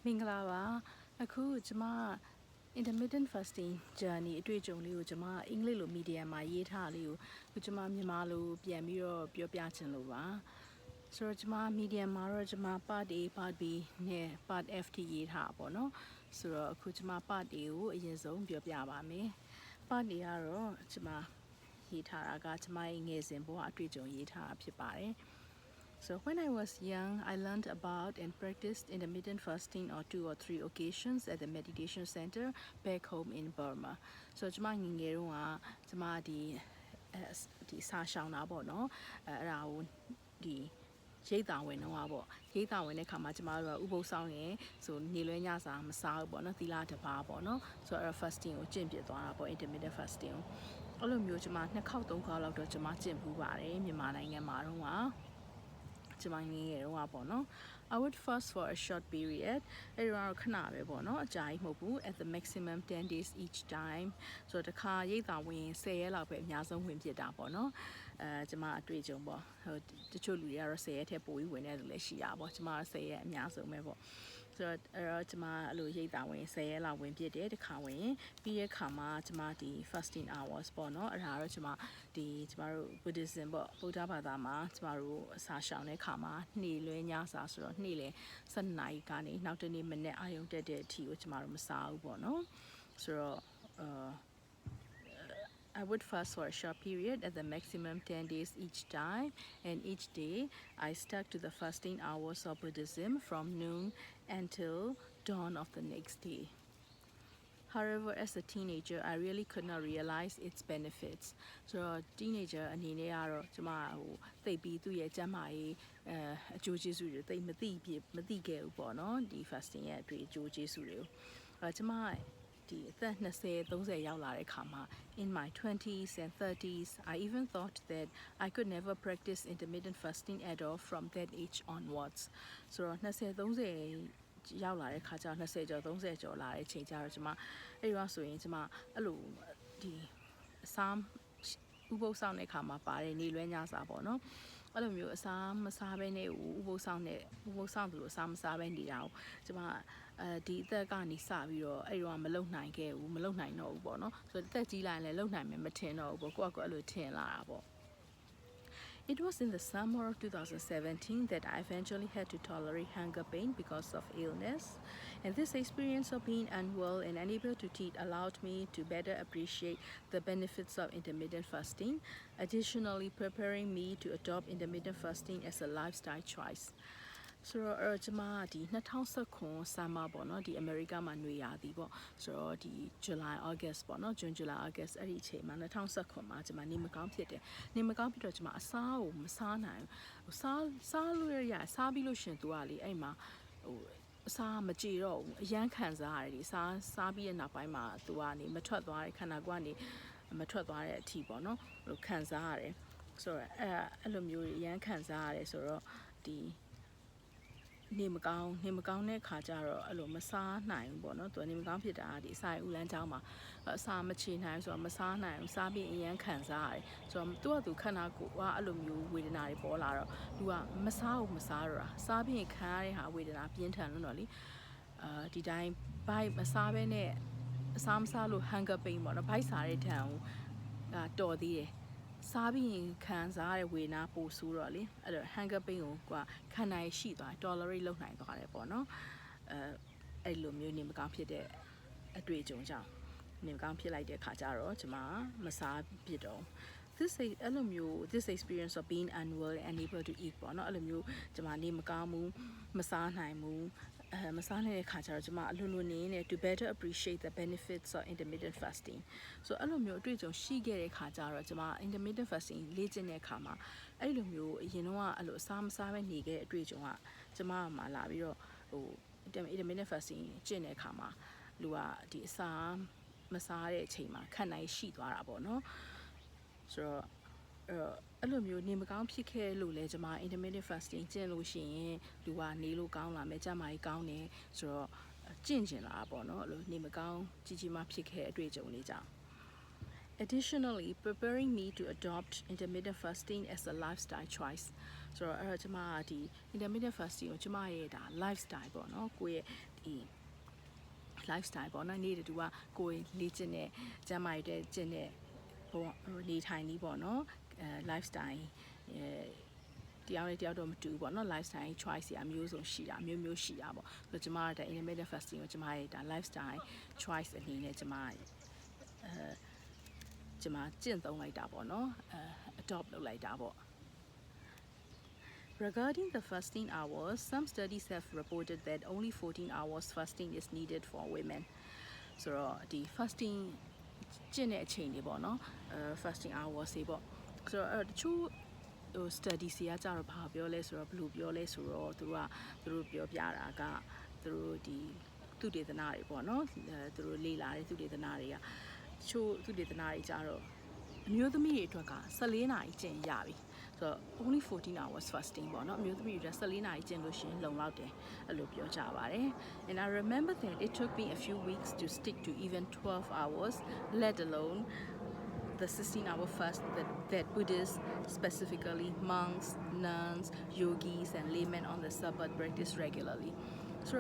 မင်္ဂလာပါအခုကျမ intermittent fasting journey အတွေ့အကြုံလေးကိုကျမအင်္ဂလိပ်လို medium မှာရေးထားလေးကိုကျမမြန်မာလိုပြန်ပြီးတော့ပြောပြချင်လို့ပါဆိုတော့ကျမ medium မှာတော့ကျမ part A part B နဲ့ part F ထိရေးထားပါတော့ဆိုတော့အခုကျမ part A ကိုအရင်ဆုံးပြောပြပါမယ် part A ကတော့ကျမရေးထားတာကကျမရဲ့ငယ်စဉ်ဘဝအတွေ့အကြုံရေးထားတာဖြစ်ပါတယ်So when I was young, I learned about and practiced intermittent fasting on 2 or 3 occasions at the meditation center back home in Burma. So ကျမငယ်ငယ်တုန်းကကျမဒီစာရှောင်တာပေါ့နော်အဲ့ဒါကိုဒီရိတ်တာဝင်တော့ပေါ့ရိတ်တာဝင်တဲ့ခါမှာကျမတို့ကဥပုသ်ဆောင်ရင်ဆိုနေလွဲညစာမစားဘူးပေါ့နော်သီလတစ်ပါးပေါ့နော်ဆိုတော့ fasting ကိုကျင့်ပြသွားတာပေါ့ intermittent fasting ကိုအဲ့လိုမျိုးကျမ2ခေါက်3ခေါက်လောက်တော့ကျမကျင့်ပူးပါတယ်မြန်မာနိုင်ငံမှာတော့ကျမငယ်ငယ်တော့ပေါ့နော် I would fast for a short period အဲ့တော့ခဏပဲပေါ့နော်အကြာကြီးမဟုတ်ဘူး at the maximum 10 days each time ဆိုတော့တစ်ခါရိတ်တာဝင်10ရက်လောက်ပဲအများဆုံးဝင်ဖြစ်တာပေါ့နော်ကျမအတွေ့အကြုံပေါ့ဟိုတချို့လူတွေကတော့10ရက်ထက်ပိုပြီးဝင်နေတယ်လည်းရှိတာပေါ့ကျမက10ရက်အများဆုံးပဲပေါ့ဆိုတော့အဲ့တော့ကျမအဲ့လိုရိတ်တာဝင်10ရက်လောက်ဝင်ဖြစ်တယ်တစ်ခါဝင်ပြီးတဲ့ခါမှာကျမဒီ fasting hours ပေါ့နော်အဲ့ဒါတော့ကျမတို့ Buddhism ပေါ့ဗုဒ္ဓဘာသာမှာကျမတို့အစာရှောင်တဲ့ခါမှာနေ့လွဲညစာဆိုတော့နေ့လေ7နာရီကနေနောက်တနေ့မနေ့အာရုံတက်တဲ့အထိကိုကျမတို့မစားဘူးပေါ့နော်ဆိုတော့I would fast for a short period at the maximum 10 days each time, and each day I stuck to the fasting hours of Buddhism from noon until dawn of the next day. However, as a teenager, I really could not realize its benefits. So, teenager အနေနဲ့ကတော့ကျမသိပြီးသူ့ရဲ့ကျန်းမာရေးအကျိုးကျေးဇူးတွေသိမသိခဲ့ဘူးပေါ့နော်ဒီ fasting ရဲ့အတွေ့အကြုံကျေးဇူးတွေကိုကျမဒီအသက်20 30ရောက်လာတဲ့ခါမှာ in my 20s and 30s I even thought that I could never practice intermittent fasting at all from that age onwards ဆိုတော့20 30ရောက်လာတဲ့ခါကျ20ကျော်30ကျော်လာတဲ့ချိန်ကျတော့ကျမအဲ့တော့ဆိုရင်ကျမအဲ့လိုဒီအစာဥပုသ်ဆောင်တဲ့ခါမှာပါတယ်နေလွဲညစာပေါ့နော်အဲ့လိုမျိုးအစာမစားဘဲနဲ့ဥပုသ်ဆောင်သူလိုအစာမစားဘဲနေတာကိုကျမဒီအသက်ကနေစပြီးတော့အဲ့တော့မလုံနိုင်ခဲ့ဘူးမလုံနိုင်တော့ဘူးပေါ့နော်ဆိုတော့အသက်ကြီးလာရင်လည်းလုံနိုင်မယ်မထင်တော့ဘူးပေါ့ကိုယ့်အလိုထင်လာတာပေါ့It was in the summer of 2017 that I eventually had to tolerate hunger pain because of illness. And this experience of being unwell and unable to eat allowed me to better appreciate the benefits of intermittent fasting, additionally preparing me to adopt intermittent fasting as a lifestyle choice. ဆိုတော့ကျမဒီ2019 summer ပေါ့နော်ဒီ America မှာနေရသည်ပေါ့ဆိုတော့ဒီ July August ပေါ့နော် June July August အဲ့ဒီအချိန်မှာ2019မှာကျမနေမကောင်းဖြစ်တယ်နေမကောင်းပြီးတော့ကျမအစားကိုမစားနိုင်ဘူးစားလို့ရစားပြီးလို့ရှင်သူကလေအဲ့မှာဟိုအစားမကြည်တော့ဘူးအရန်ခံစားရတယ်ဒီစားပြီးတဲ့နောက်ပိုင်းမှာသူကနေမထွက်သွားတဲ့ခန္ဓာကိုယ်ကနေမထွက်သွားတဲ့အထိပေါ့နော်ဟိုခံစားရတယ်ဆိုတော့အဲ့လိုမျိုးအရန်ခံစားရတယ်ဆိုတော့ဒီနေမကောင်းတဲ့ခါကျတော့အဲ့လိုမစားနိုင်ဘူးပေါ့နော်သူနေမကောင်းဖြစ်တာဒီအစာဦးလန်းချောင်းမှာအစာမချေနိုင်ဆိုတော့မစားနိုင်ဘူးစားပြီးအရန်ခံစားရတယ်ဆိုတော့သူကခန္ဓာကိုယ်ကအဲ့လိုမျိုးဝေဒနာတွေပေါ်လာတော့သူကမစားတော့တာစားပြီးခံရတဲ့ဟာဝေဒနာပြင်းထန်လို့တော့လေဒီတိုင်းဘိုက်မစားဘဲနဲ့အစာမစားလို့ hunger pain ပေါ့နော်ဘိုက်စားတဲ့ထန်ကိုတော်သေးတယ်စားပြီးရင်ခံစားရတဲ့ဝေဒနာပိုဆိုးတော့လေအဲ့တော့ hunger pain ကိုခံနိုင်ရှိသွား tolerate လုပ်နိုင်သွားတယ်ပေါ့နော်အဲ့လိုမျိုးနေမကောင်းဖြစ်တဲ့အတွေ့အကြုံကြောင့်နေမကောင်းဖြစ်လိုက်တဲ့ခါကျတော့ကျမမစားဖြစ်တော့this experience of being unwell and unable to eat ပေါ့နော်အဲ့လိုမျိုးကျမနေမကောင်းဘူးမစားနိုင်ဘူးမစားနိုင်တဲ့ခါကျတော့ကျမအလွန်နေနဲ့ to better appreciate the benefits of intermittent fasting ဆိုအဲ့လိုမျိုးအတွေ့အကြုံရှိခဲ့တဲ့ခါကျတော့ကျမ intermittent fasting လေ့ကျင့်တဲ့အခါမှာအဲ့လိုမျိုးအရင်တော့အဲ့လိုအစားမစားပဲနေခဲ့တဲ့အတွေ့အကြုံကကျမမှာလာပြီးတော့ဟို intermittent fasting ကျင့်တဲ့အခါမှာလူကဒီအစာမစားတဲ့အချိန်မှာခံနိုင်ရှိသွားတာပေါ့နော်ဆိုတော့အဲ့လိုမျိုးနေမကောင်းဖြစ်ခဲ့လို့လဲကျွန်မ intermittent fasting ကျင့်လို့ရှိရင်လူကနေလို့ကောင်းလာမယ်ကျန်းမာရေးကောင်းတယ်ဆိုတော့ကျင့်ကျင်လာတာပေါ့နော်အဲ့လိုနေမကောင်းကြီးမားဖြစ်ခဲ့အတွေ့အကြုံလေးကြောင့် Additionally, preparing me to adopt intermittent fasting as a lifestyle choice. So, ကျွန်မဒီ intermittent fasting ကိုကျွန်မရဲ့ဒါ lifestyle ပေါ့နော်ကိုယ့်ရဲ့ဒီ lifestyle ပေါ့နော်နေ့တူကကိုယ်လေ့ကျင့်တဲ့ကျန်းမာရေးတဲ့ကျင့်တဲ့ပေါ့နေထိုင်နည်းပေါ့နော် lifestyle တရားနဲ့တရားတော့မတူပေါ့နော် lifestyle choice တွေအမျိုးစုံရှိတာမျိုးမျိုးရှိတာပေါ့ဆိုတော့ကျွန်မကဒါ intermittent fasting ကိုကျွန်မရဲ့ဒါ lifestyle choice အနေနဲ့ကျွန်မကျင့်သုံးလိုက်တာပေါ့နော်adopt လုပ်လိုက်တာပေါ့ Regarding the fasting hours, some studies have reported that only 14 hours fasting is needed for women. So the fasting ကျင့်တဲ့အချိန်တွေပေါ့နော်fasting hours တွေပေါ့ဆိုတော့တချို့studies တွေကကြတော့ဘာပြောလဲဆိုတော့ဘယ်လိုပြောလဲဆိုတော့သူတို့ပြောပြတာကသူတို့ဒီသုတေသနတွေပေါ့နော်သူတို့လေ့လာတဲ့သုတေသနတွေကတချို့သုတေသနတွေကြတော့အမျိုးသမီးတွေအတွက်က14နာရီကျင့်ရပြီဆိုတော့ only 14 hours fasting ပေါ့နော်အမျိုးသမီးတွေ14နာရီကျင့်လို့ရှိရင်လုံလောက်တယ်အဲ့လိုပြောကြပါတယ် and I remember that it took me a few weeks to stick to even 12 hours let alone the 16-hour fast that Buddhists, specifically monks, nuns, yogis, and laymen on the Sabbath practice regularly. So,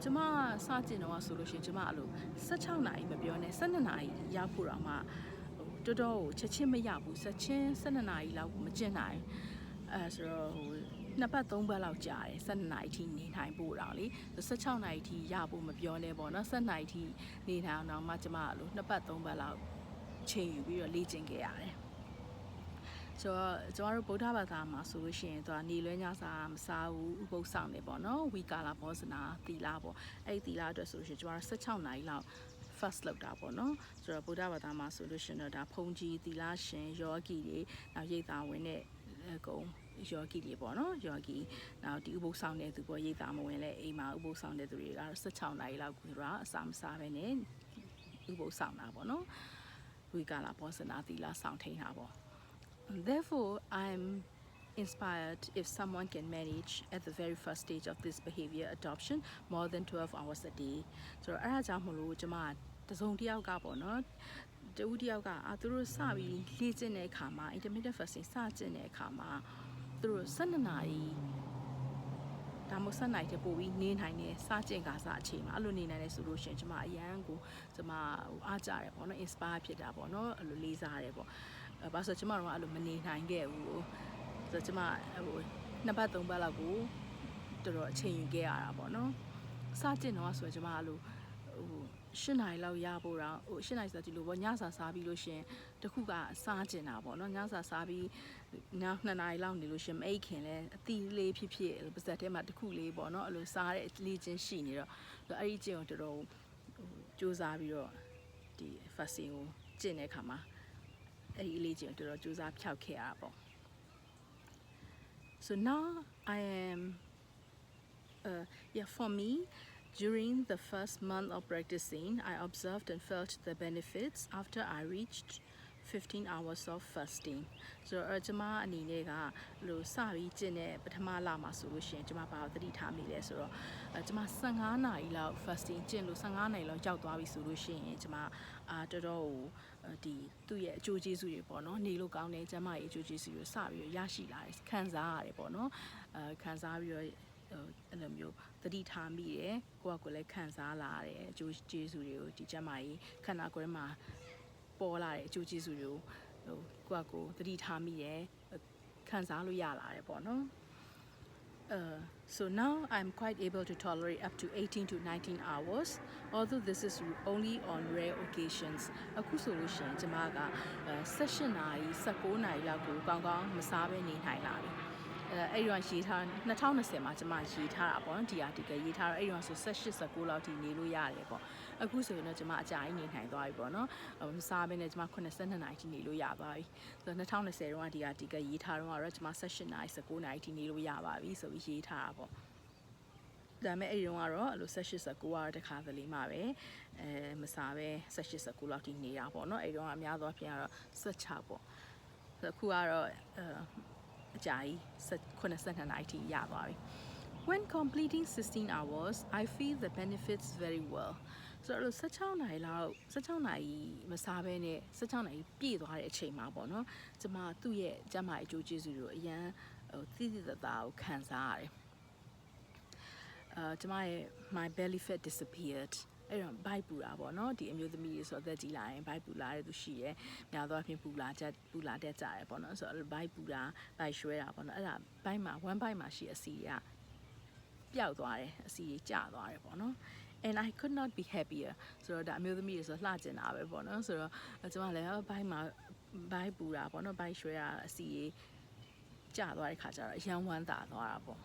ကျွန်မစကျင်တော့ဆိုလို့ရှိရင်ကျွန်မအဲ့လို16နာရီမပြောနဲ့12နာရီရဖို့တော့မှတော်တော်ချက်ချင်းမရဘူးချက်ချင်း12နာရီလောက်မကျင့်နိုင်ဆိုတော့နှစ်ပတ်သုံးပတ်လောက်ကြာတယ်12နာရီထိနေနိုင်ဖို့တော့လေ16နာရီထိရဖို့မပြောနဲ့ပေါ့နော်7နာရီထိနေနိုင်အောင်တော့မှကျွန်မအဲ့လိုနှစ်ပတ်သုံးပတ်လောက်ချိန်ယူပြီးတော့လေ့ကျင့်ခဲ့ရတယ်ဆိုတော့ကျွန်တော်တို့ဗုဒ္ဓဘာသာမှာဆိုလို့ရှိရင်သူကနေလွဲညစာမစားဘူးဥပုသ်ဆောင်နေပေါ့နော်ဝီကာလာဘောဇနာသီလပေါ့အဲ့ဒီသီလအတွက်ဆိုလို့ရှိရင်ကျွန်တော်16နာရီလောက် fast လုပ်တာပေါ့နော်ဆိုတော့ဗုဒ္ဓဘာသာမှာဆိုလို့ရှိရင်တော့ဒါဖုန်ကြီးသီလရှင်ယောဂီတွေနောက်ရိတ်သာဝင်တဲ့အကုန်ယောဂီတွေပေါ့နော်ယောဂီနောက်ဒီဥပုသ်ဆောင်တဲ့သူပေါ့ရိတ်သာမဝင်လဲအိမ်မှာဥပုသ်ဆောင်တဲ့သူတွေကတော့16နာရီလောက်ကိုတော့အစာမစားဘဲနဲ့ဥပုသ်ဆောင်တာပေါ့နော်ဝီကာလာဘောဇနာသီလဆောင်ထိန်တာပေါ့ Therefore I'm inspired if someone can manage at the very first stage of this behavior adoption more than 12 hours a day ဆိုတော့အဲ့ဒါကြောင့်မလို့ကျွန်မတစုံတစ်ယောက်ကပေါ့နော်တဦးတစ်ယောက်ကသူတို့စပြီးလေ့ကျင့်တဲ့အခါမှာ intermittent fasting စကျင့်တဲ့အခါမှာသူတို့12နာရီဒါမှမဟုတ်7နိုင်တဲ့ပို့ပြီးနေနိုင်တယ်စကျင့်ကစားအချိန်မှာအဲ့လိုနေနိုင်တယ်ဆိုလို့ရှိရင်ကျွန်မအရန်ကိုကျွန်မအားကြတယ်ပေါ့နော် inspire ဖြစ်တာပေါ့နော်အဲ့လိုလေးစားတယ်ပေါ့ဘာလို့ဆိုကျွန်မတို့ကအဲ့လိုမနေနိုင်ခဲ့ဘူးဆိုတော့ကျွန်မနှစ်ပတ်သုံးပတ်လောက်ကိုတော်တော်အချိန်ယူခဲ့ရတာပေါ့နော်စကျင့်တော့ဆိုတော့ကျွန်မအဲ့လို8နိုင်လောက်ရဖို့တော့8နိုင်ဆိုဒီလိုပေါ့ညစာစားပြီးလို့ရှင်တခုကစားကျင်တာပေါ့နော်ညစာစားပြီးနောက်2နိုင်လောက်နေလို့ရှင်မအိတ်ခင်လဲအသီးလေးဖြစ်ဖြစ်ပါဇက်ထဲမှာတခုလေးပေါ့နော်အဲ့လိုစားတဲ့လေ့ကျင့်ရှိနေတော့အဲ့ဒီကျင့်ကိုတော်တော်စူးစမ်းပြီးတော့ဒီ fasting ကိုကျင့်တဲ့အခါမှာအဲ့ဒီလေ့ကျင့်တော်တော်စူးစမ်းဖြောက်ခဲ့ရတာပေါ့ So now I am for me during the first month of practicing I observed and felt the benefits after I reached 15 hours of fasting ဆိုတော့ကျွန်မအနေနဲ့ကလို့စပြီးကျင့်တဲ့ပထမလမှာဆိုလို့ရှိရင်ကျွန်မဘာသတိထားမိလဲဆိုတော့ကျွန်မ15နာရီလောက် fasting ကျင့်လို့15နာရီလောက်ရောက်သွားပြီဆိုလို့ရှိရင်ကျွန်မတော်တော်ဒီသူ့ရဲ့အကျိုးကျေးဇူးတွေပေါ့နော်နေလို့ကောင်းတဲ့ကျန်းမာရေးအကျိုးကျေးဇူးတွေစပြီးရရှိလာတယ်ခံစားရတယ်ပေါ့နော်ခံစားပြီးတော့အဲ့လိုမျိုးသတိထားမိတယ်ကိုယ့်အကိုလည်းခံစားလာတယ်အကျိုးကျေးဇူးတွေကိုဒီကျန်းမာရေးခန္ဓာကိုယ်မှာပေါ်လာတဲ့အကျိုးကျေးဇူးတွေကိုယ့်အကိုသတိထားမိတယ်ခံစားလို့ရလာတယ်ပေါ့နော်So now I'm quite able to tolerate up to 18 to 19 hours although this is only on rare occasions အခုဆိုလို့ရှိရင်ကျွန်မက18နာရီ19နာရီလောက်ကိုကောင်းကောင်းမစားဘဲနေနိုင်လာပြီအဲ့ဒီတော့ရေးထား2020မှာကျွန်မရေးထားတာပေါ့နော်ဒီarticleရေးထားတော့အဲ့ဒီတော့ဆို18 19လောက်ထိနေလို့ရတယ်ပေါ့အခုဆိုရင်တော့ကျွန်မအကြာကြီးနေနိုင်သွားပြီပေါ့နော်မစားဘဲနဲ့ကျွန်မ82နာရီထိနေလို့ရပါပြီဆိုတော့2020တုန်းကဒီarticleရေးထားတော့ကျွန်မ18နာရီ19နာရီထိနေလို့ရပါပြီဆိုပြီးရေးထားတာပေါ့ဒါပေမဲ့အဲ့ဒီတော့ကတော့အဲ့လို18 19ကတော့တခါတလေမှပဲမစားပဲ18 19လောက်ထိနေတာပေါ့နော်အဲ့ဒီတော့အများသောအားဖြင့်ကတော့16ပေါ့ဆိုတော့အခုကတော့အကြာကြီး82နာရီထိရသွားပြီ When completing 16 hours, I feel the benefits very well. ဆိုတော့16နိုင်လောက်16နိုင်မစားဘဲနဲ့16နိုင်ပြည့်သွားတဲ့အချိန်မှာပေါ့နော်ကျမသူ့ရဲ့ကျမအကျိုးကျေးဇူးတွေကိုအရန်သိသိသာသာကိုခံစားရတယ်ကျမရဲ့ my belly fat disappeared အဲ့တော့ဘိုက်ပူတာပေါ့နော်ဒီအမျိုးသမီးတွေဆိုတော့သက်ကြီးလာရင်ဘိုက်ပူလာတဲ့သူရှိရဲများသောအားဖြင့်ပူလာတတ်ကြရပေါ့နော်ဆိုတော့ဘိုက်ပူတာဘိုက်ရွှဲတာပေါ့နော်အဲ့ဒါဘိုက်မှာ one bite မှာရှိအစီကပျောက်သွားတယ်အစီကြီးကျသွားတယ်ပေါ့နော် and I could not be happier ဆိုတော့ဒါအမျိုးသမီးတွေဆိုလှကျင်တာပဲပေါ့နော်ဆိုတော့ကျမလည်းဘိုက်မှာဘိုက်ပူတာပေါ့နော်ဘိုက်ရွှဲတာအစီကြီးကျသွားတဲ့ခါကျတော့အယံဝမ်းသာသွားတာပေါ့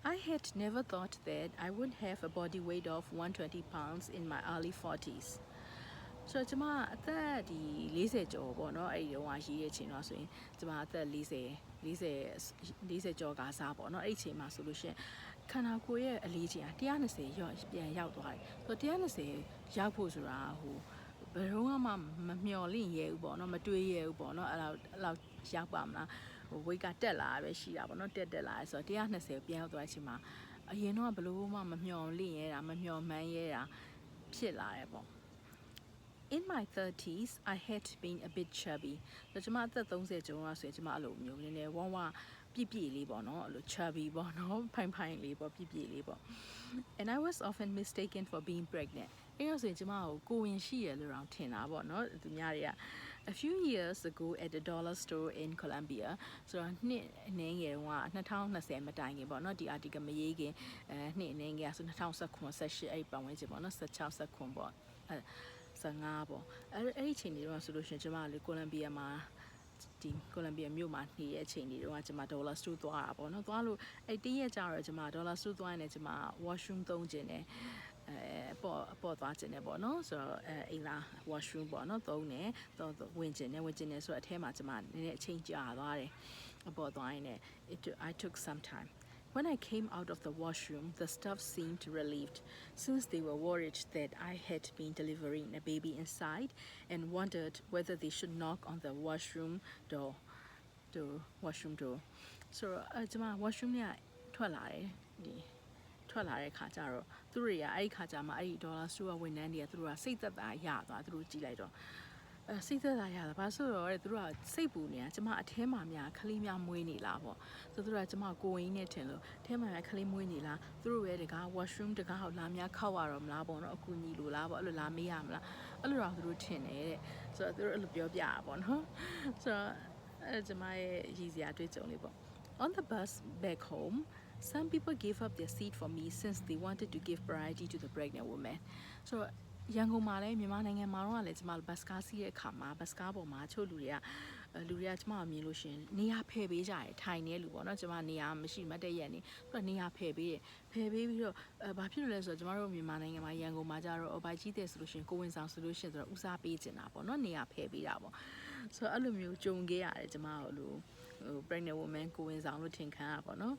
I had never thought that I would have a body weight of 120 pounds in my early 40s. ဆိုတော့ကျမအသက်ဒီ40ကျော်ပေါ့နော်အဲ့ဒီတော့ရေးရဲ့ချိန်တော့ဆိုရင်ကျမအသက်40ကျော်ကစားပေါ့နော်အဲ့ဒီချိန်မှာဆိုလို့ရှိရင်ခန္ဓာကိုယ်ရဲ့အလေးချိန်က120ပြန်ရောက်သွားတယ်ဆိုတော့120ရောက်ဖို့ဆိုတာဟိုဘယ်တော့မှမမျှော်လင့်ရဲဘူးပေါ့နော်မတွေးရဲဘူးပေါ့နော်အဲ့လောက်ရောက်ပါမလားဟို weight ကတက်လာပဲရှိတာပေါ့နော်တက်လာဆိုတော့120ပြန်ရောက်သွားတဲ့အချိန်မှာအရင်တော့ဘယ်လို့မှမမျှော်လင့်ရဲတာမမျှော်မှန်းရဲတာဖြစ်လာတယ်ပေါ့In my 30s I had been a bit chubby ဆိုတော့ကျမအသက်30ကျော်တော့ဆိုရင်ကျမအဲ့လိုမျိုးနည်းနည်းဝဝပြည့်လေးပေါ့နော်အဲ့လို chubby ပေါ့နော်ဖိုင်လေးပေါ့ပြည့်လေးပေါ့ and I was often mistaken for being pregnant အဲ့တော့ဆိုရင်ကျမကိုဝင်ရှိရလို့တော့ထင်တာပေါ့နော်သူများတွေကA few years ago at the dollar store in Colombia ဆိုတော့နှစ်အနေငယ်တုန်းက2020မတိုင်ခင်ပေါ့နော်ဒီ article မရေးခင်နှစ်အနေငယ်ဆို2019 18အဲ့ပတ်ဝန်းကျင်ပေါ့နော်16 19ပေါ့15ပေါ့အဲ့ဒီချိန်တွေတော့ဆိုလို့ရှိရင်ကျမလေကိုလံဘီယာမှာဒီကိုလံဘီယာမြို့မှာနေတဲ့အချိန်တွေတော့ကျမဒေါ်လာစတူသွားတာပေါ့နော်သွားလို့အဲ့တရက်ကြာတော့ကျမဒေါ်လာစတူသွားနေကျမ washroom သုံးကျင်တယ်ပေါ်သွားကျင်တယ်ပေါ့နော်ဆိုတော့အိမ်လာ washroom ပေါ့နော်သုံးတယ်တော့ဝင်ကျင်တယ်ဆိုတော့အထဲမှာကျမနည်းနည်းအချိန်ကြာသွားတယ်ပေါ်သွားရင်လည်း I took some time When I came out of the washroom, the staff seemed relieved, since they were worried that I had been delivering a baby inside and wondered whether they should knock on the washroom door. So, ကျမ washroom ကထွက်လာတယ်ထွက်လာတဲ့ခါကျတော့သူတို့တွေကအဲ့ဒီခါကျမှအဲ့ဒီဒေါ်လာစတိုးကဝန်ထမ်းတွေကသူတို့ကစိတ်သက်သာရသွားသူတို့ကြည့်လိုက်တော့စိတ်သက်သာရတာဘာဆိုတော့သူတို့ကစိတ်ပူနေတာကျမအထဲမှာများခလေးများမွေးနေလားပေါ့ဆိုသူတို့ကကျမကိုဝင်နဲ့ထင်လို့အထဲမှာခလေးမွေးနေလားသူတို့ရဲ့တကား washroom တကားဟောက်လာများခောက်ရတော့မလားပေါ့နော်အခုညီလိုလားပေါ့အဲ့လိုလာမေးရမလားအဲ့လိုတော့သူတို့ထင်တယ်တဲ့ဆိုတော့သူတို့အဲ့လိုပြောပြတာပေါ့နော်ဆိုတော့အဲ့ကျမရဲ့ရည်စရာတွေ့ကြုံလေးပေါ့ On the bus back home Some people gave up their seat for me since they wanted to give priority to the pregnant woman. So ရန်ကုန်မှာလည်းမြန်မာနိုင်ငံမှာတော့လည်းကျမဘတ်စကားစီးတဲ့အခါမှာဘတ်စကားပေါ်မှာချို့လူတွေကကျမကိုမြင်လို့ရှင်နေရာဖယ်ပေးကြတယ်ထိုင်နေလူပေါ့နော်ကျမနေရာမရှိမတက်ရက်နေသူကနေရာဖယ်ပေးပြီးတော့ဘာဖြစ်လို့လဲဆိုတော့ကျမတို့မြန်မာနိုင်ငံမှာရန်ကုန်မှာကြတော့ဘိုက်ကြီးတဲ့ဆိုလို့ရှင်ကိုဝင်ဆောင်ဆိုလို့ရှင်ဆိုတော့ဦးစားပေးချင်တာပေါ့နော်နေရာဖယ်ပေးတာပေါ့ဆိုတော့အဲ့လိုမျိုးကြုံခဲ့ရတယ်ကျမတို့လိုpregnant woman ကိုဝင်ဆောင်လို့ထင်ခံရပါတော့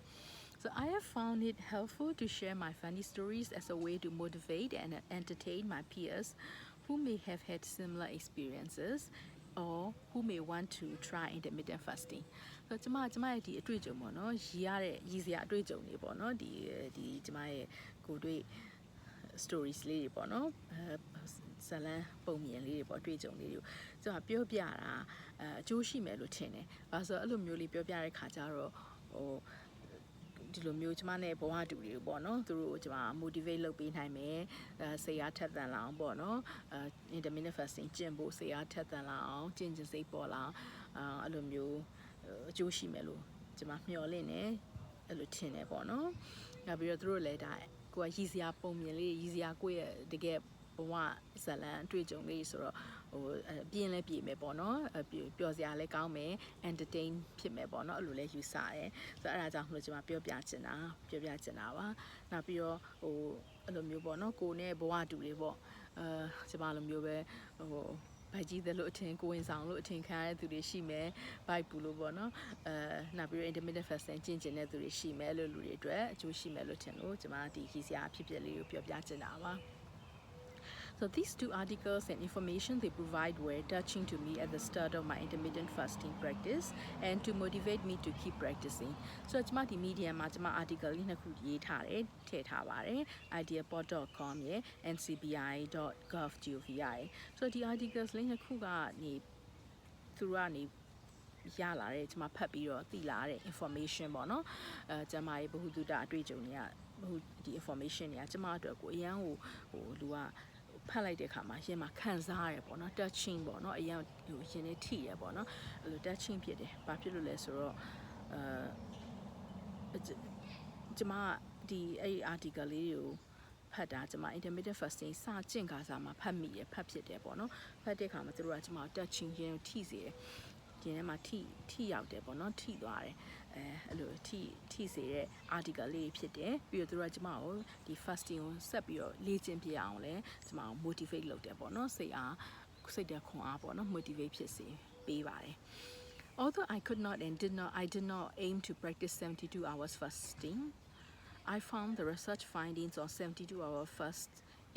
So I have found it helpful to share my funny stories as a way to motivate and entertain my peers who may have had similar experiences or who may want to try intermittent fasting. So ကျမရဲ့ဒီအတွေ့အကြုံပေါ့နော်ရည်စရာအတွေ့အကြုံတွေပေါ့နော်ဒီကျမရဲ့ကိုတွေ့ stories လေးတွေပေါ့နော်ဇလန်းပုံမြင်လေးတွေပေါ့တွေ့ကြုံလေးတွေကိုကျမပြောပြတာအကျိုးရှိမယ်လို့ထင်တယ်။ဘာလို့ဆိုတော့အဲ့လိုမျိုးလေးပြောပြတဲ့ခါကျတော့ဒီလိုမျိုးကျမနဲ့ဘဝတူတွေပေါ့နော်သူတို့ကျမ motivate လုပ်ပေးနိုင်မယ်စိတ်အားထက်သန်လာအောင်ပေါ့နော်intermittent fasting ကျင့်ဖို့စိတ်အားထက်သန်လာအောင်ကျင့်စိတ်ပေါ်လာအဲ့လိုမျိုးအကျိုးရှိမယ်လို့ကျမမျှော်လင့်နေအဲ့လိုထင်တယ်ပေါ့နော်နောက်ပြီးတော့သူတို့လည်းဒါကိုကရည်စရာပုံမြင်လေးရည်စရာကိုရဲ့တကယ်ဘဝဇလန်အတွေ့အကြုံလေးဆိုတော့ပြင်းလဲပြေမယ်ပေါ့နော်ပျော်စရာလဲကောင်းမယ် entertain ဖြစ်မယ်ပေါ့နော်အဲ့လိုလဲယူဆရဲဆိုတော့အဲ့ဒါကြောင့်မလို့ကျွန်မပြောပြချင်တာပါနောက်ပြီးတော့အဲ့လိုမျိုးပေါ့နော်ကိုနဲ့ဘဝတူတွေပေါ့ကျွန်မလိုမျိုးပဲဘိုက်ကြီးတယ်လို့အထင်ကိုဝင်ဆောင်လို့အထင်ခံရတဲ့သူတွေရှိမယ်ဘိုက်ပူလို့ပေါ့နော်နောက်ပြီးတော့ intermittent fasting ကျင့်ကျင်တဲ့သူတွေရှိမယ်လို့လူတွေအတွက်အကျိုးရှိမယ်လို့ထင်လို့ကျွန်မဒီခီးစရာအဖြစ်အပျက်လေးကိုပြောပြချင်တာပါ So these two articles and information they provide were touching to me at the start of my intermittent fasting practice and to motivate me to keep practicing. So ကျွန်မဒီ media မှာကျွန်မ article လေးနှစ်ခုရေးထားတယ်ထည့်ထားပါတယ် ideapod.com ရဲ့ ncbi.gov.gov ရဲ့ so ဒီ articles လေးနှစ်ခုကနေသူတို့ကနေရလာတဲ့ကျွန်မဖတ်ပြီးတော့သိလာတဲ့ information ပေါ့နော်ကျွန်မရဲ့ဘ ഹു တုတအတွေ့အကြုံတွေကဒီ information တွေကကျွန်မအတွက်ကိုအရန်ကိုလူကဖတ်လိုက်တဲ့အခါမှာရင်မှာခံစားရတယ်ပေါ့နော် touching ပေါ့နော်အရန်ရင်နဲ့ထိရပေါ့နော်အဲ့လို touching ဖြစ်တယ်ဘာဖြစ်လို့လဲဆိုတော့ကျွန်မဒီအဲ့ article လေးကိုဖတ်တာကျွန်မ intermittent fasting စကျင့်ခါစားမှာဖတ်မိရဖတ်ဖြစ်တယ်ပေါ့နော်ဖတ်တဲ့အခါမှာသူတို့ကကျွန်မ touching ရင်ကိုထိစေတယ်ဒီထဲမှာထိရောက်တယ်ပေါ့နော်ထိသွားတယ်အဲ့လိုထိစေတဲ့ article လေးဖြစ်တယ်ပြီးတော့သူတို့ကကျွန်မကိုဒီ fasting ကိုဆက်ပြီးတော့လေ့ကျင့်ပြအောင်လဲကျွန်မကို motivate လုပ်တယ်ပေါ့နော်စိတ်တဲ့ခွန်အားပေါ့နော် motivate ဖြစ်စေပေးပါတယ် Although I could not and I did not aim to practice 72 hours fasting I found the research findings on 72-hour fast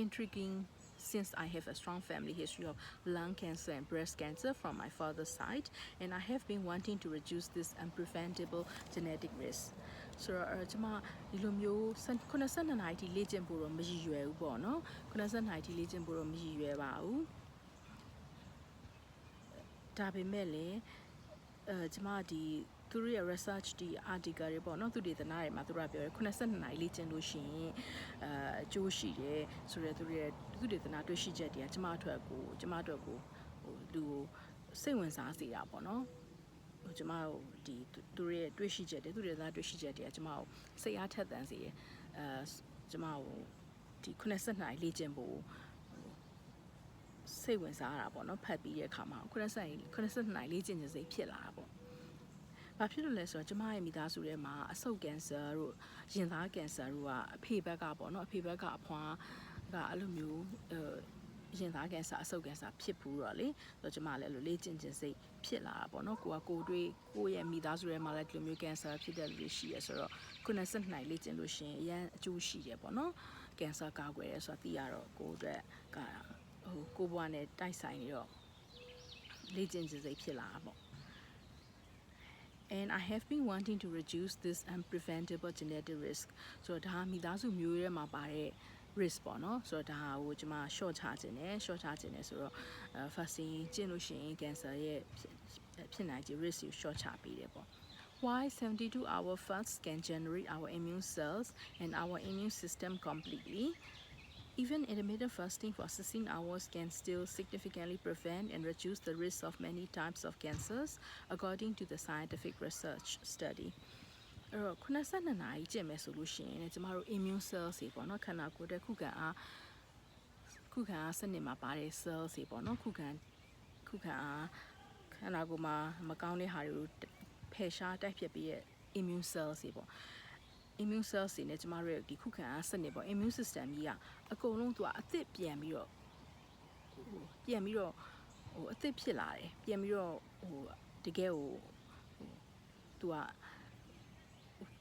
intriguing since I have a strong family history of lung cancer and breast cancer from my father's side, and I have been wanting to reduce this unpreventable genetic risk. So, ကျွန်မဒီလိုမျိုး92နာရီလေ့ကျင့်ဖို့တော့မရည်ရွယ်ဘူးပေါ့နော်92နာရီလေ့ကျင့်ဖို့တော့မရည်ရွယ်ပါဘူးဒါပေမဲ့လည်းကျွန်မဒီသူတို့ရဲ့ research ဒီ article တွေပေါ့နော်သူတွေသနားတွေမှာသူတို့ကပြောတယ်92နာရီလေ့ကျင့်လို့ရှိရင်အကျိုးရှိတယ်ဆိုတော့သူတွေသနားတွေ့ရှိချက်တွေကကျမအတွက်ကိုလူကိုစိတ်ဝင်စားစေတာပေါ့နော်ကျမတို့ဒီသူတို့ရဲ့တွေ့ရှိချက်တွေသူတွေသနားတွေ့ရှိချက်တွေကကျမကိုစိတ်အားထက်သန်စေတယ်ကျမကိုဒီ92နာရီလေ့ကျင့်ဖို့စိတ်ဝင်စားရတာပေါ့နော်ဖတ်ပြီးတဲ့အခါမှာ92နာရီလေ့ကျင့်ခြင်းစိတ်ဖြစ်လာတာပေါ့ဘာဖြစ်လို့လဲဆိုတော့ကျမရဲ့မိသားစုထဲမှာအဆုတ်ကင်ဆာတို့ရင်သားကင်ဆာတို့ကအဖေဘက်ကပေါ့နော်အဖေဘက်ကအဖွားကအဲ့လိုမျိုးရင်သားကင်ဆာအဆုတ်ကင်ဆာဖြစ်ဘူးတော့လေဆိုတော့ကျမလည်းအဲ့လိုလေ့ကျင့်ခြင်းစိတ်ဖြစ်လာတာပေါ့နော်ကိုရဲ့မိသားစုထဲမှာလည်းဒီလိုမျိုးကင်ဆာဖြစ်တဲ့လူတွေရှိရဆိုတော့92နိုင်လေ့ကျင့်လို့ရှင်အရန်အကျိုးရှိတယ်ပေါ့နော်ကင်ဆာကာကွယ်ရဲဆိုတာသိရတော့ကိုအတွက်ကကိုဘွားနဲ့တိုက်ဆိုင်နေတော့လေ့ကျင့်ခြင်းစိတ်ဖြစ်လာတာပေါ့And I have been wanting to reduce this unpreventable genetic risk. So ဒါမိသားစုမျိုးရဲမှာပါတဲ့ risk ပေါ့နော်ဆိုတော့ဒါကိုကျွန်မ short ချခြင်းနဲ့ဆိုတော့fasting ကျင့်လို့ရှိရင် cancer ရဲ့ဖြစ်နိုင်ခြေ risk ကို short ချပေးတယ်ပေါ့ Why 72-hour fast can generate our immune cells and our immune system completely. Even intermittent fasting for 16 hours can still significantly prevent and reduce the risk of many types of cancers, according to the scientific research study. 92နာရီကျင့်မယ်ဆိုလို့ရှိရင်ကျမတို့ immune cells တွေပေါ့နော်ခန္ဓာကိုယ်ရဲ့ခုခံအားစနစ်မှာပါတဲ့ cells တွေပေါ့နော်ခုခံအားခန္ဓာကိုယ်မှာမကောင်းတဲ့ဟာတွေကိုဖယ်ရှားတိုက်ဖျက်ပေးတဲ့ immune cells တွေပေါ့ immune cells တွေနဲ့ကျမတို့ရဲ့ဒီခုခံအားစနစ်ပေါ့ immune system ကြီးကအကုန်လုံးသူကအသစ်ပြန်ပြီးတော့အသစ်ဖြစ်လာတယ်ပြန်ပြီးတော့တကယ်ကိုသူက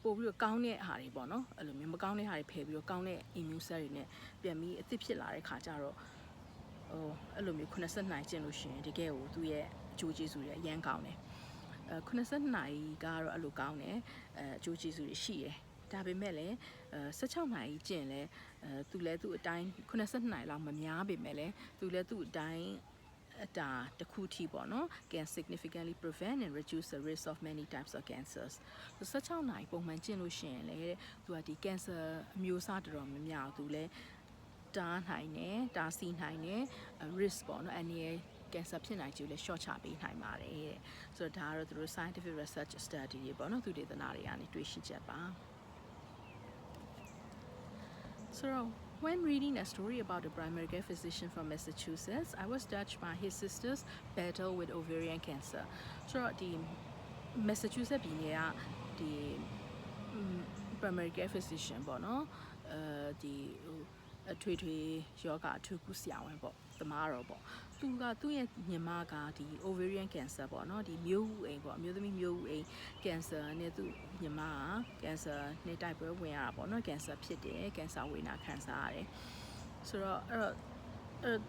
ပို့ပြီးတော့ကောင်းတဲ့ဟာတွေပေါ့နော်အဲ့လိုမျိုးမကောင်းတဲ့ဟာတွေဖယ်ပြီးတော့ကောင်းတဲ့ immune cell တွေနဲ့ပြန်ပြီးအသစ်ဖြစ်လာတဲ့ခါကျတော့အဲ့လိုမျိုး90နိုင်ကျင့်လို့ရှိရင်တကယ်ကိုသူ့ရဲ့အကျိုးကျေးဇူးတွေအရန်ကောင်းတယ်90နိုင်ကတော့အဲ့လိုကောင်းတယ်အကျိုးကျေးဇူးတွေရှိတယ်ဒါပေမဲ့လည်း16နိုင်ကျင့်လဲသူလည်းသူ့အတိုင်း92နိုင်လောက်မများပေမဲ့လည်းသူလည်းသူ့အတိုင်းအတာတစ်ခုထိပေါ့နော် can significantly prevent and reduce the risk of many types of cancers 16နိုင်ပုံမှန်ကျင့်လို့ရှိရင်လည်းသူကဒီ cancer အမျိုးအစားတော်တော်များများသူလည်းတားနိုင်တယ်တားဆီးနိုင်တယ် risk ပေါ့နော်အနေနဲ့ cancer ဖြစ်နိုင်ခြေကိုလည်း short ချပေးနိုင်ပါတယ်တဲ့ဆိုတော့ဒါကတော့သူတို့ scientific research study တွေပေါ့နော်သူဒေသနာတွေကနေတွေ့ရှိချက်ပါ So when reading a story about a primary care physician from Massachusetts, I was touched by his sister's battle with ovarian cancer. So the Massachusetts ပြည်နယ်ကဒီ primary care physician ပေါ့နော်ဒီအထွေယောဂအထူးကုဆရာဝန်ပေါ့သမားတော်ပေါ့သူကသူ့ရဲ့ညီမကဒီ ovarian cancer ပေါ့နော်ဒီမျိုးဥအိမ်ပေါ့အမျိုးသမီးမျိုးဥအိမ် cancer နဲ့သူ့ညီမက cancer နဲ့တိုက်ပွဲဝင်ရတာပေါ့နော် cancer ဖြစ်တယ် cancer ဝေဒနာခံစားရတယ်ဆိုတော့အဲ့တော့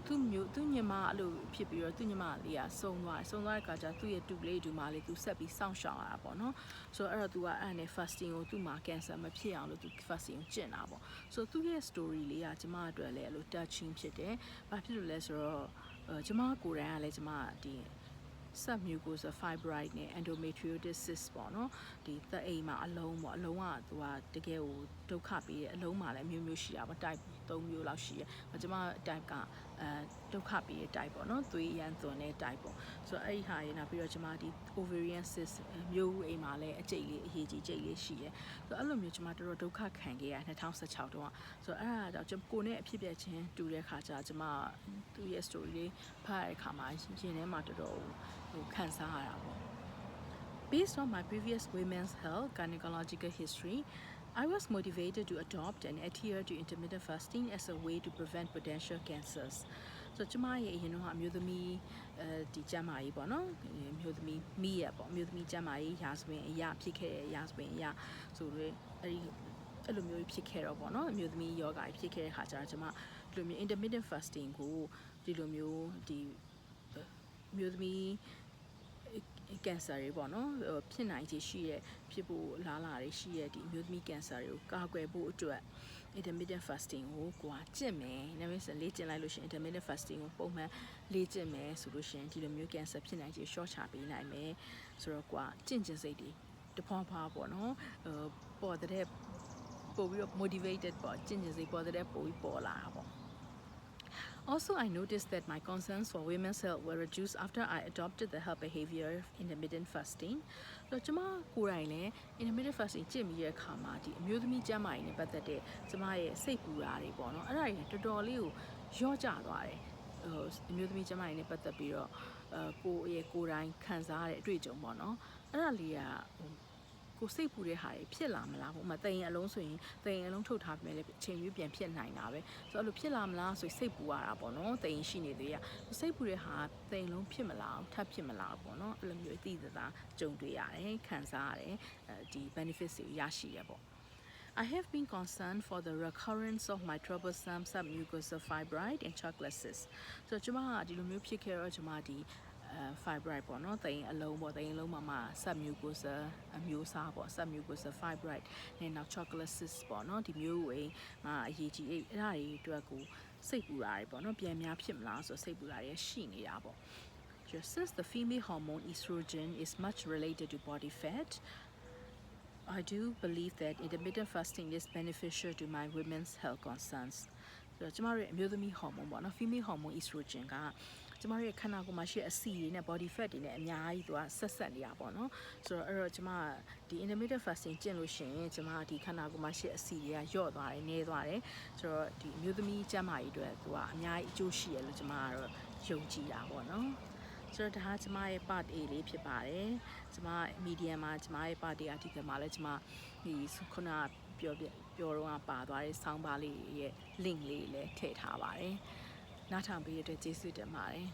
သူညီမအဲ့လိုဖြစ်ပြီးတော့သူညီမလေးကစုံသွားတဲ့အခါကျသူ့ရဲ့တူလေးတူမလေးသူဆက်ပြီးစောင့်ရှောက်ရတာပေါ့နော်ဆိုတော့အဲ့တော့သူကအဲ့နဲ့ fasting ကိုသူ့မှာ cancer မဖြစ်အောင်လို့သူ fasting ကိုကျင့်တာပေါ့ဆိုတော့သူ့ရဲ့ story လေးကကျမအတွက်လည်းအဲ့လို touching ဖြစ်တယ်ဘာဖြစ်လို့လဲဆိုတော့ကျမကိုယ်တိုင်ကလည်းကျမဒီsubmucosal fibroid နဲ့ endometriosis cyst ပေါ့နော်ဒီသက်အိမ်မှာအလုံးကသူကတကယ်ကိုဒုက္ခပေးတယ်အလုံးမှာလည်းမျိုးရှိတာပေါ့ type 3မျိုးလောက်ရှိတယ်။ကျွန်မ type ကဒုက္ခပေးတဲ့ type ပေါ့နော်သွေးရမ်းသွန်တဲ့ type ပေါ့ဆိုတော့အဲ့ဒီဟာရနောက်ပြီးတော့ကျွန်မဒီ ovarian cyst မျိုးအိမ်မှာလည်းအရေးကြီးကြိတ်လေးရှိတယ်။ဆိုတော့အဲ့လိုမျိုးကျွန်မတော်တော်ဒုက္ခခံခဲ့ရ2016တုန်းကဆိုတော့အဲ့ဒါကြောင့်ကိုယ်နဲ့အဖြစ်ပြက်ချင်းတူတဲ့ခါကျကျွန်မသူ့ရဲ့ story လေးဖတ်ရတဲ့ခါမှာရင်ထဲမှာတော်တော်ခံစားရတာပေါ့ Based on my previous women's health gynecological history, I was motivated to adopt and adhere to intermittent fasting as a way to prevent potential cancers. So ကျမရဲ့အရင်တော့အမျိုးသမီးဒီကျန်းမာရေးပေါ့နော်အမျိုးသမီးမိရပေါ့အမျိုးသမီးကျန်းမာရေးရာဇဝင်အရာဖြစ်ခဲ့တဲ့ရာဇဝင်အရာဆိုတော့အဲ့လိုမျိုးဖြစ်ခဲ့တော့ပေါ့နော်အမျိုးသမီးယောဂါဖြစ်ခဲ့တဲ့ခါကျတော့ကျမဒီလိုမျိုး intermittent fasting ကိုဒီလိုမျိုးဒီအမျိုးသမီးcancer တွေပေါ့နော်ဖြစ်နိုင်ခြေရှိတဲ့ဖြစ်ဖို့လားလာတွေရှိတဲ့ဒီအမျိုးသမီး cancer တွေကိုကာကွယ်ဖို့အတွက် intermittent fasting ကိုကျင့်မယ်။နောက်ပြီးလေ့ကျင့်လိုက်လို့ရှိရင် intermittent fasting ကိုပုံမှန်လေ့ကျင့်မယ်ဆိုလို့ရှိရင်ဒီလိုမျိုး cancer ဖြစ်နိုင်ခြေ short ချပေးနိုင်မယ်ဆိုတော့ကျင့်စစိတ်တွေတဖွာပေါ့နော်ပေါ်တဲ့ပို့ပြီးတော့ motivated ပေါ့ကျင့်စိတ်ပေါ်တဲ့ပို့ပြီးပေါ်လာတာပေါ့Also, I noticed that my concerns for women's health were reduced after I adopted the health behavior of intermittent fasting. တော့ကျမကိုယ်တိုင်လည်း intermittent fasting ကျင့်ပြီးတဲ့အခါမှာဒီအမျိုးသမီးကျန်းမာရေးနဲ့ပတ်သက်တဲ့ကျမရဲ့စိတ်ပူတာတွေပေါ့နော်အဲ့ဒါတွေတော်တော်လေးကိုရော့ကျသွားတယ်အမျိုးသမီးကျန်းမာရေးနဲ့ပတ်သက်ပြီးတော့ကိုယ်တိုင်ခံစားရတဲ့အတွေ့အကြုံပေါ့နော်အဲ့ဒါလေးကကိုစိတ်ပူတဲ့ဟာတွေဖြစ်လာမလားပေါ့ဥပမာတရင်အလုံးဆိုရင်တရင်အလုံးထုတ်ထားပြီးလည်းအချိန်ရွေးပြန်ဖြစ်နိုင်တာပဲဆိုတော့အဲ့လိုဖြစ်လာမလားဆိုစိတ်ပူရတာပေါ့နော်တရင်ရှိနေသေးရစိတ်ပူတဲ့ဟာတရင်လုံးဖြစ်မလားထပ်ဖြစ်မလားပေါ့နော်အဲ့လိုမျိုးအသိသာကြုံတွေ့ရတယ်ခံစားရတယ်ဒီ benefits တွေရရှိရပေါ့I have been concerned for the recurrence of my troublesome submucosal fibroid and chocolate cyst. So ကျမကဒီလိုမျိုးဖြစ်ခဲ့တော့ကျမဒီfibroid ပေါ့နော်တိမ်အလုံးပေါ့တိမ်အလုံးမှာ submucosal အမျိုးအစားပေါ့ submucosal fibroid နဲ့နောက် chocolate cyst ပေါ့နော်ဒီမျိုးဝေးအရေးကြီးအဲ့ဒါတွေအတွက်ကိုစိတ်ပူတာတွေပေါ့နော်ပြန်များဖြစ်မလားဆိုစိတ်ပူတာတွေရှိနေတာပေါ့ Since the female hormone estrogen is much related to body fat I do believe that intermittent fasting is beneficial to my women's health concerns. ဆိုတော့ကျမတို့ရဲ့အမျိုးသမီး hormone ပေါ့နော် female hormone estrogen ကကျမတို့ရဲ့ခန္ဓာကိုယ်မှာရှိတဲ့အဆီတွေနဲ့ body fat တွေနဲ့အများကြီးသူကဆက်နေတာပေါ့နော်ဆိုတော့အဲ့တော့ကျမဒီ intermittent fasting ကျင့်လို့ရှိရင်ကျမဒီခန္ဓာကိုယ်မှာရှိတဲ့အဆီတွေကလျော့သွားတယ်နည်းသွားတယ်ဆိုတော့ဒီအမျိုးသမီးကျန်းမာရေးအတွက်သူကအများကြီးအကျိုးရှိရလို့ကျမကတော့ယုံကြည်တာပေါ့နော်ဆိုတော့ဒါကကျမရဲ့ part A လေးဖြစ်ပါတယ်ကျမ medium မှာကျမရဲ့ part အထိကမှာလည်းကျမဒီခုနပြောတော့ပါသွားတဲ့ဆောင်းပါးလေးရဲ့ link လေးလည်းထည့်ထားပါတယ်နားထောင်ပေးရတဲ့ကျေးဇူးတင်ပါတယ်